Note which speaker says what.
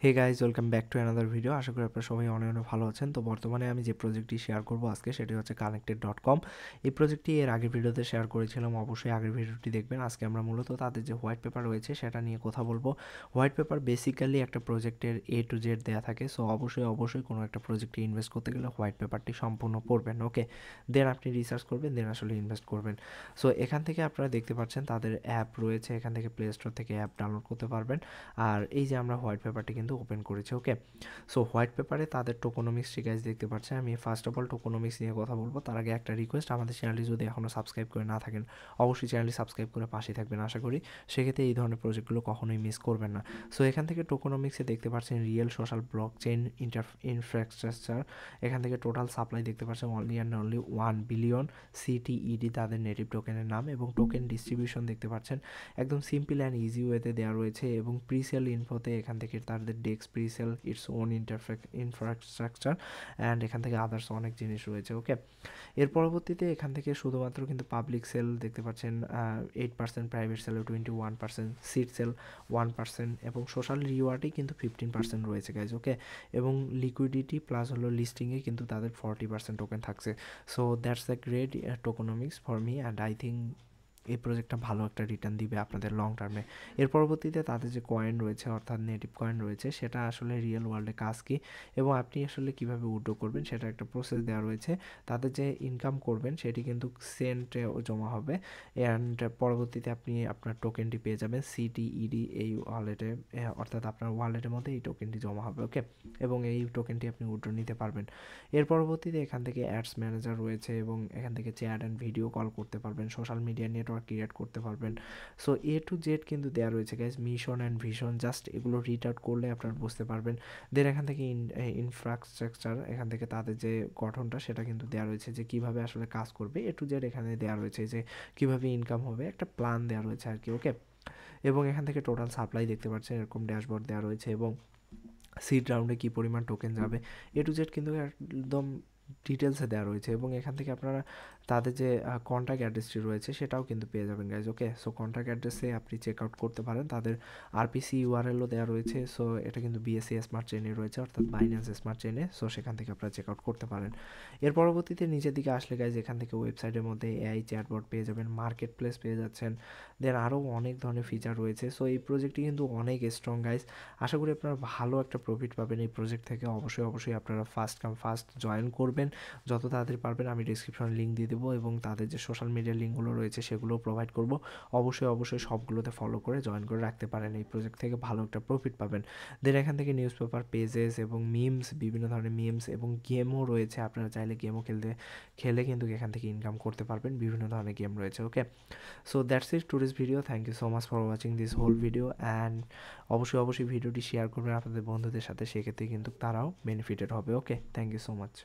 Speaker 1: Hey guys, welcome back to another video. আশা করি আপনারা সবাই অনেক অনেক ভালো আছেন। তো বর্তমানে আমি যে প্রজেক্টটি শেয়ার করব আজকে সেটি হচ্ছে কানেক্টেড.com। এই প্রজেক্টটি এর আগের ভিডিওতে শেয়ার করেছিলাম, অবশ্যই আগের ভিডিওটি দেখবেন। আজকে আমরা মূলত তাদের যে হোয়াইট পেপার রয়েছে সেটা নিয়ে কথা বলবো। হোয়াইট পেপার বেসিক্যালি একটা প্রজেক্টের এ টু জেড দেওয়া থাকে। সো অবশ্যই কোনো একটা প্রজেক্টে ইনভেস্ট করতে গেলে হোয়াইট পেপারটি সম্পূর্ণ পড়বেন। ওকে, দেন আপনি রিসার্চ করবেন, দেন আসলে ইনভেস্ট করবেন। সো এখান থেকে আপনারা দেখতে পাচ্ছেন তাদের অ্যাপ রয়েছে, এখান থেকে প্লে স্টোর থেকে অ্যাপ ডাউনলোড করতে পারবেন। আর এই যে আমরা হোয়াইট পেপারটি কিন্তু ওপেন করেছি। ওকে, সো হোয়াইট পেপারে তাদের টোকোনমিক্সটি গাইজ দেখতে পাচ্ছেন। আমি ফার্স্ট অফ অল টোকোনমিক্স নিয়ে কথা বলবো। তার আগে একটা রিকোয়েস্ট, আমাদের চ্যানেলটি যদি এখনও সাবস্ক্রাইব করে না থাকেন অবশ্যই চ্যানেলটি সাবস্ক্রাইব করে পাশে থাকবেন। আশা করি সেক্ষেত্রে এই ধরনের প্রজেক্টগুলো কখনোই মিস করবেন না। সো এখান থেকে টোকোনমিক্সে দেখতে পাচ্ছেন real social block chain infrastructure. এখান থেকে টোটাল সাপ্লাই দেখতে পাচ্ছেন অনলি অ্যান্ড অনলি 1 বিলিয়ন সিটিইডি তাদের নেটিভ টোকেনের নাম, এবং টোকেন ডিস্ট্রিবিউশন দেখতে পাচ্ছেন একদম সিম্পল অ্যান্ড ইজি ওয়েতে দেওয়া রয়েছে। এবং প্রিসেল ইনফোতে এখান থেকে তাদের dex presale, its own infrastructure and এখান থেকে আদার্স অনেক জিনিস রয়েছে। ওকে, এর পরবর্তীতে এখান থেকে শুধুমাত্র কিন্তু পাবলিক সেল দেখতে পাচ্ছেন 8%, প্রাইভেট সেলে 21%, সিট সেল 1%, এবং সোশ্যাল রিওয়ার্ডই কিন্তু 15% রয়েছে গাইজ। ওকে, এবং লিকুইডিটি প্লাস হলো লিস্টিংয়ে কিন্তু তাদের 40% টোকেন থাকছে। So that's the great tokenomics for me, and I think এই প্রজেক্টটা ভালো একটা রিটার্ন দিবে আপনাদের লং টার্মে। এর পরবর্তীতে তাদের যে কয়েন রয়েছে অর্থাৎ নেটিভ কয়েন রয়েছে সেটা আসলে রিয়েল ওয়ার্ল্ডে কাজ কী এবং আপনি আসলে কীভাবে উইথড্র করবেন সেটা একটা প্রসেস দেওয়া রয়েছে। তাদের যে ইনকাম করবেন সেটি কিন্তু সেন্টে জমা হবে, অ্যান্ড পরবর্তীতে আপনি আপনার টোকেনটি পেয়ে যাবেন সিটিইডি এই ওয়ালেটে, অর্থাৎ আপনার ওয়ালেটের মধ্যে এই টোকেনটি জমা হবে। ওকে, এবং এই টোকেনটি আপনি উইথড্র নিতে পারবেন। এর পরবর্তীতে এখান থেকে অ্যাডস ম্যানেজার রয়েছে এবং এখান থেকে চ্যাট অ্যান্ড ভিডিও কল করতে পারবেন, সোশ্যাল মিডিয়া নেটওয়ার্ক ক্রিয়েট করতে পারবেন। সো এ টু জেড কিন্তু দেওয়া রয়েছে guys, mission and vision. Just এগুলো রিড আউট করলে আপনারা বুঝতে পারবেন। দেন এখান থেকে ইনফ্রাস্ট্রাকচার, এখান থেকে তাদের যে গঠনটা সেটা কিন্তু দেওয়া রয়েছে যে কীভাবে আসলে কাজ করবে। এ টু জেড এখানে দেওয়া রয়েছে যে কীভাবে ইনকাম হবে, একটা প্ল্যান দেওয়া রয়েছে আর কি। ওকে, এবং এখান থেকে টোটাল সাপ্লাই দেখতে পাচ্ছেন, এরকম ড্যাশবোর্ড দেওয়া রয়েছে এবং সিড রাউন্ডে কী পরিমাণ টোকেন যাবে এ টু জেড কিন্তু একদম ডিটেলসে দেওয়া রয়েছে। এবং এখান থেকে আপনারা তাদের যে কন্ট্যাক্ট অ্যাড্রেসটি রয়েছে সেটাও কিন্তু পেয়ে যাবেন গাইজ। ওকে, সো কন্ট্যাক্ট অ্যাড্রেসে আপনি চেক আউট করতে পারেন। তাদের আরপিসি ইউআরএলও দেওয়া রয়েছে। সো এটা কিন্তু বিএসসি স্মার্ট চেইনে রয়েছে, অর্থাৎ বাইন্যান্স স্মার্ট চেইনে। সো সেখান থেকে আপনারা চেক আউট করতে পারেন। এর পরবর্তীতে নিচের দিকে আসলে গাইজ এখান থেকে ওয়েবসাইটের মধ্যে এআই চ্যাটবট পেয়ে যাবেন, মার্কেট প্লেস পেয়ে যাচ্ছেন, দেন আরও অনেক ধরনের ফিচার রয়েছে। সো এই প্রজেক্টটি কিন্তু অনেক স্ট্রং গাইজ। আশা করি আপনারা ভালো একটা প্রফিট পাবেন এই প্রজেক্ট থেকে। অবশ্যই আপনারা ফার্স্ট কাম ফার্স্ট জয়েন করবেন যত তাড়াতাড়ি পারবেন। আমি ডিসক্রিপশনে লিঙ্ক দিয়ে দেবো এবং তাদের যে সোশ্যাল মিডিয়া লিঙ্কগুলো রয়েছে সেগুলোও প্রোভাইড করব। অবশ্যই সবগুলোতে ফলো করে জয়েন করে রাখতে পারেন, এই প্রজেক্ট থেকে ভালো একটা প্রফিট পাবেন। দেন এখান থেকে নিউজ পেপার পেজেস এবং মিমস, বিভিন্ন ধরনের মিমস এবং গেমও রয়েছে। আপনারা চাইলে গেমও খেলে কিন্তু এখান থেকে ইনকাম করতে পারবেন, বিভিন্ন ধরনের গেম রয়েছে। Okay, so that's it today's video. Thank you so much for watching this whole video, and অবশ্যই ভিডিওটি শেয়ার করবেন আপনাদের বন্ধুদের সাথে, সেক্ষেত্রে কিন্তু তারাও বেনিফিটেড হবে। ওকে, থ্যাংক ইউ সো মাচ।